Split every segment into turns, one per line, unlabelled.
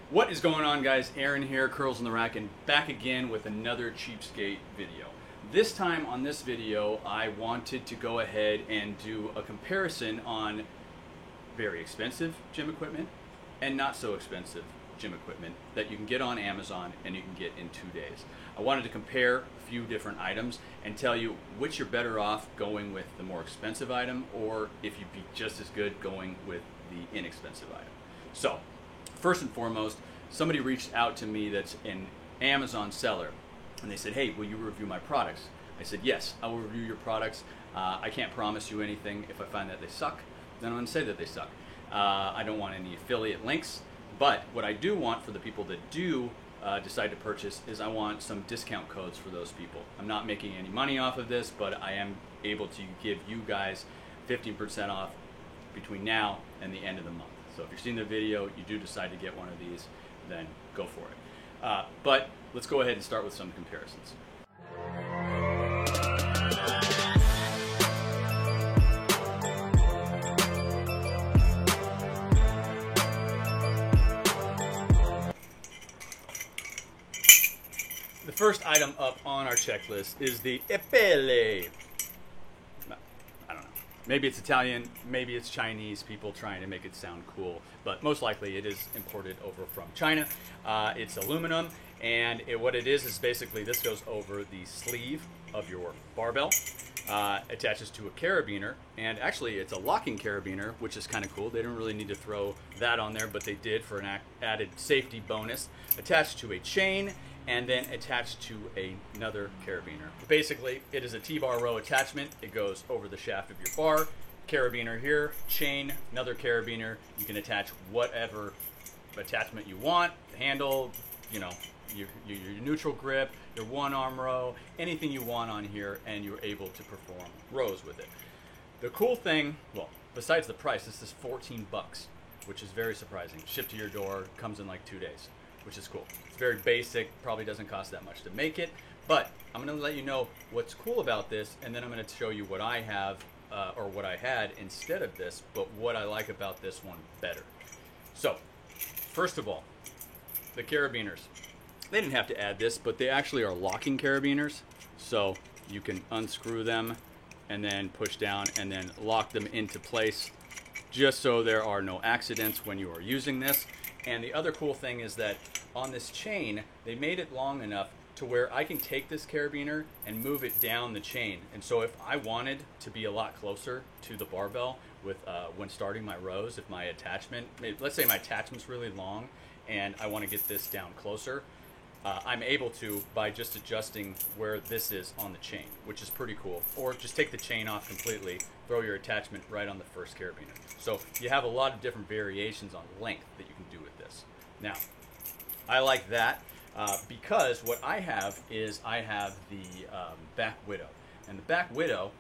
What is going on, guys? Aaron here, Curls in the Rack, and back again with another cheapskate video. This time on this video, I wanted to go ahead and do a comparison on very expensive gym equipment and not so expensive gym equipment that you can get on Amazon and you can get in 2 days. I wanted to compare a few different items and tell you which you're better off going with the more expensive item, or if you'd be just as good going with the inexpensive item. So, first and foremost, somebody reached out to me that's an Amazon seller, and they said, hey, will you review my products? I said, yes, I will review your products. I can't promise you anything. If I find that they suck, then I'm going to say that they suck. I don't want any affiliate links, but what I do want for the people that do decide to purchase is I want some discount codes for those people. I'm not making any money off of this, but I am able to give you guys 15% off between now and the end of the month. So if you're seeing the video, you do decide to get one of these, then go for it. But let's go ahead and start with some comparisons. The first item up on our checklist is the Epele. I don't know. Maybe it's Italian, maybe it's Chinese, people trying to make it sound cool, but most likely it is imported over from China. It's aluminum, and what it is basically this goes over the sleeve of your barbell, attaches to a carabiner, and actually it's a locking carabiner, which is kind of cool. They didn't really need to throw that on there, but they did for an added safety bonus. Attached to a chain, and then attached to another carabiner. Basically, it is a T-bar row attachment. It goes over the shaft of your bar. Carabiner here, chain, another carabiner. You can attach whatever attachment you want. The handle, you know, your neutral grip, your one-arm row, anything you want on here, and you're able to perform rows with it. The cool thing, well, besides the price, this is 14 bucks, which is very surprising. Shipped to your door, comes in like 2 days, which is cool. It's very basic, probably doesn't cost that much to make it, but I'm going to let you know what's cool about this, and then I'm going to show you what I have, or what I had instead of this, but what I like about this one better. So, first of all, the carabiners. They didn't have to add this, but they actually are locking carabiners, so you can unscrew them and then push down and then lock them into place, just so there are no accidents when you are using this. And the other cool thing is that on this chain, they made it long enough to where I can take this carabiner and move it down the chain. And so if I wanted to be a lot closer to the barbell with when starting my rows, if my attachment, let's say my attachment's really long and I want to get this down closer, I'm able to by just adjusting where this is on the chain, which is pretty cool. Or just take the chain off completely, throw your attachment right on the first carabiner. So you have a lot of different variations on length that you can do with this. Now, I like that because what I have is I have the Back Widow. And the Back Widow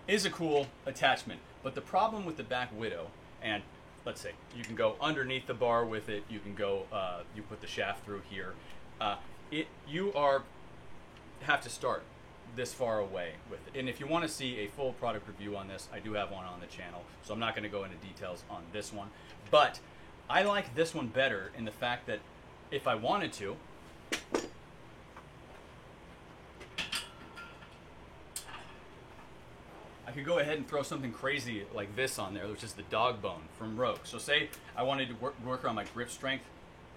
is a cool attachment, but the problem with the Back Widow, and let's say you can go underneath the bar with it, you can go, you put the shaft through here. You have to start this far away with it. And if you want to see a full product review on this, I do have one on the channel, so I'm not going to go into details on this one. But I like this one better in the fact that if I wanted to, I could go ahead and throw something crazy like this on there, which is the dog bone from Rogue. So say I wanted to work on my grip strength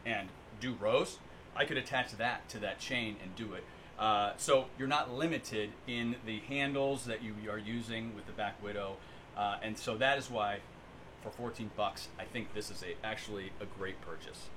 and do rows, I could attach that to that chain and do it. So you're not limited in the handles that you are using with the Back Widow. And so that is why for 14 bucks, I think this is actually a great purchase.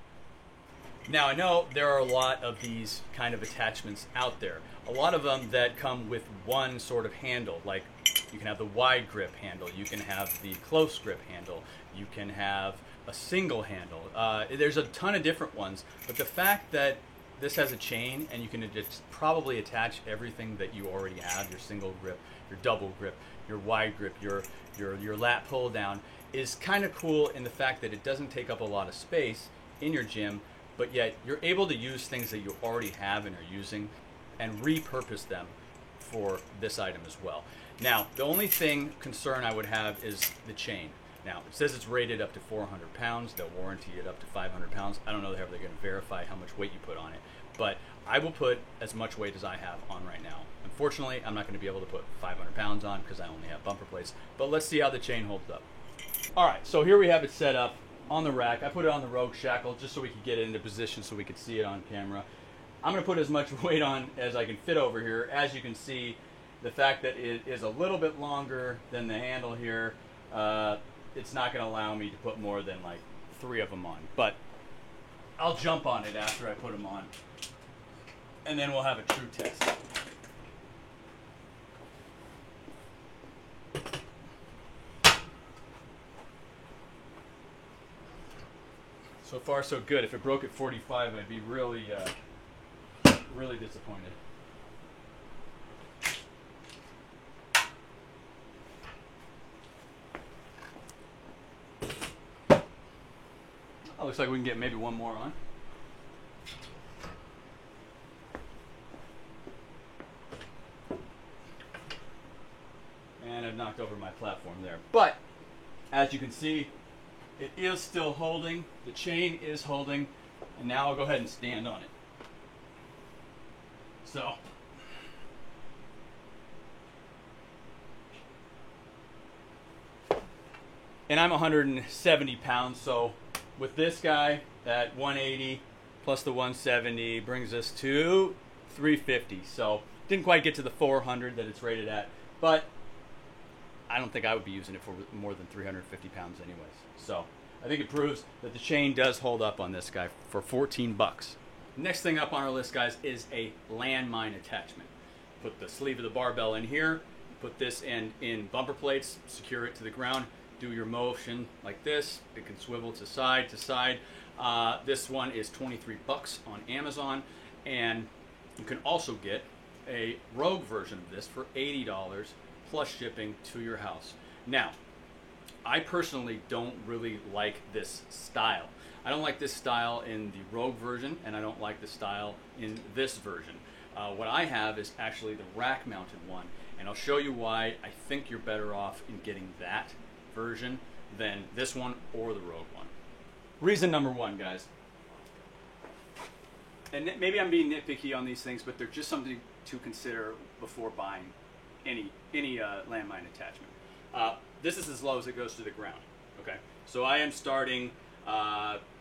Now, I know there are a lot of these kind of attachments out there. A lot of them that come with one sort of handle, like you can have the wide grip handle, you can have the close grip handle, you can have a single handle. There's a ton of different ones, but the fact that this has a chain and you can just probably attach everything that you already have, your single grip, your double grip, your wide grip, your lat pull down, is kind of cool in the fact that it doesn't take up a lot of space in your gym, but yet you're able to use things that you already have and are using and repurpose them for this item as well. Now, the only concern I would have is the chain. Now, it says it's rated up to 400 pounds. They'll warranty it up to 500 pounds. I don't know how they're going to verify how much weight you put on it, but I will put as much weight as I have on right now. Unfortunately, I'm not going to be able to put 500 pounds on because I only have bumper plates, but let's see how the chain holds up. All right, so here we have it set up on the rack. I put it on the Rogue shackle just so we could get it into position so we could see it on camera. I'm going to put as much weight on as I can fit over here. As you can see, the fact that it is a little bit longer than the handle here, it's not going to allow me to put more than like 3 of them on. But I'll jump on it after I put them on, and then we'll have a true test. So far, so good. If it broke at 45, I'd be really, really disappointed. Oh, looks like we can get maybe one more on. And I've knocked over my platform there. But, as you can see, it is still holding. The chain is holding. And now I'll go ahead and stand on it. So, and I'm 170 pounds, so with this guy at 180 plus the 170 brings us to 350. So didn't quite get to the 400 that it's rated at, but I don't think I would be using it for more than 350 pounds anyways. So I think it proves that the chain does hold up on this guy for 14 bucks. Next thing up on our list, guys, is a landmine attachment. Put the sleeve of the barbell in here, put this in bumper plates, secure it to the ground, do your motion like this. It can swivel to side to side. This one is 23 bucks on Amazon, and you can also get a Rogue version of this for $80 plus shipping to your house. Now, I personally don't really like this style. I don't like this style in the Rogue version, and I don't like the style in this version. What I have is actually the rack-mounted one, and I'll show you why I think you're better off in getting that version than this one or the Rogue one. Reason number one, guys, and maybe I'm being nitpicky on these things, but they're just something to consider before buying any landmine attachment. This is as low as it goes to the ground. Okay, so I am starting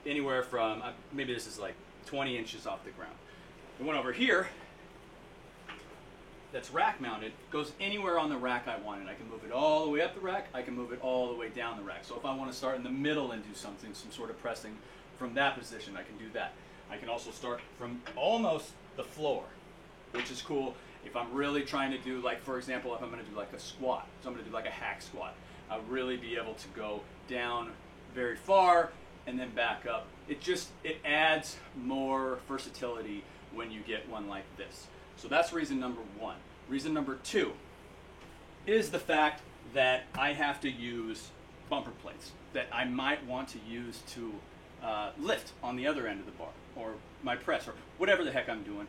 anywhere from maybe this is like 20 inches off the ground. The one over here that's rack mounted goes anywhere on the rack I want it. I can move it all the way up the rack, I can move it all the way down the rack. So if I want to start in the middle and do something, some sort of pressing from that position, I can do that. I can also start from almost the floor, which is cool if I'm really trying to do, like, for example, if I'm going to do like a squat, so I'm going to do like a hack squat, I'll really be able to go down very far and then back up. It adds more versatility when you get one like this. So that's reason number one. Reason number two is the fact that I have to use bumper plates that I might want to use to lift on the other end of the bar, or my press, or whatever the heck I'm doing.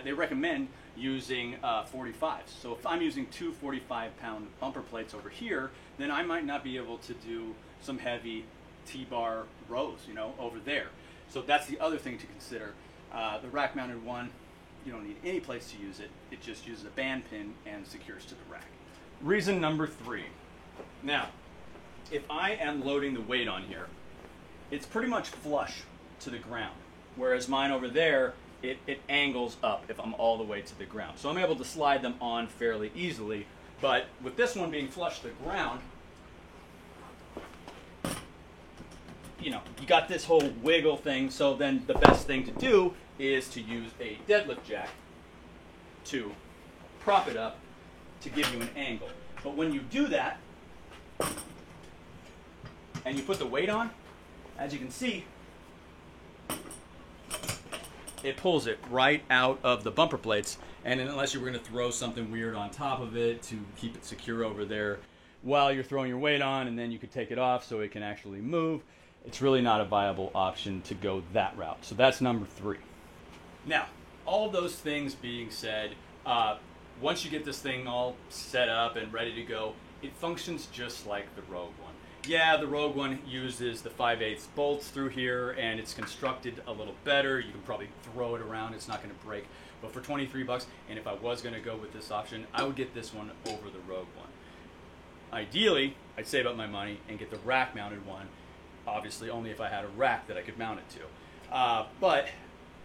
They recommend using 45s. So if I'm using two 45-pound bumper plates over here, then I might not be able to do some heavy T-bar rows, over there. So that's the other thing to consider. The rack-mounted one, you don't need any place to use it. It just uses a band pin and secures to the rack. Reason number three. Now, if I am loading the weight on here, it's pretty much flush to the ground, whereas mine over there, it angles up if I'm all the way to the ground. So I'm able to slide them on fairly easily, but with this one being flush to the ground, you got this whole wiggle thing, so then the best thing to do is to use a deadlift jack to prop it up to give you an angle. But when you do that, and you put the weight on, as you can see, it pulls it right out of the bumper plates, and unless you were going to throw something weird on top of it to keep it secure over there while you're throwing your weight on, and then you could take it off so it can actually move, it's really not a viable option to go that route. So that's number three. Now, all those things being said, once you get this thing all set up and ready to go, it functions just like the Rogue one. Yeah, the Rogue one uses the 5/8 bolts through here, and it's constructed a little better. You can probably throw it around; it's not going to break. But for $23, and if I was going to go with this option, I would get this one over the Rogue one. Ideally, I'd save up my money and get the rack-mounted one. Obviously, only if I had a rack that I could mount it to. But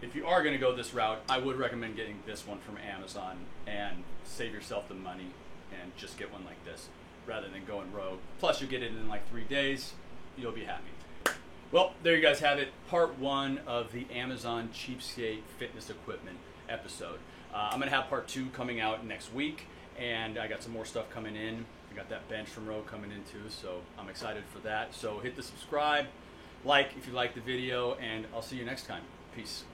if you are going to go this route, I would recommend getting this one from Amazon and save yourself the money and just get one like this rather than going Rogue. Plus, you'll get it in like 3 days. You'll be happy. Well, there you guys have it. Part 1 of the Amazon Cheapskate Fitness Equipment episode. I'm going to have part 2 coming out next week, and I got some more stuff coming in. I got that bench from Rogue coming in too, so I'm excited for that. So hit the subscribe, like if you like the video, and I'll see you next time. Peace.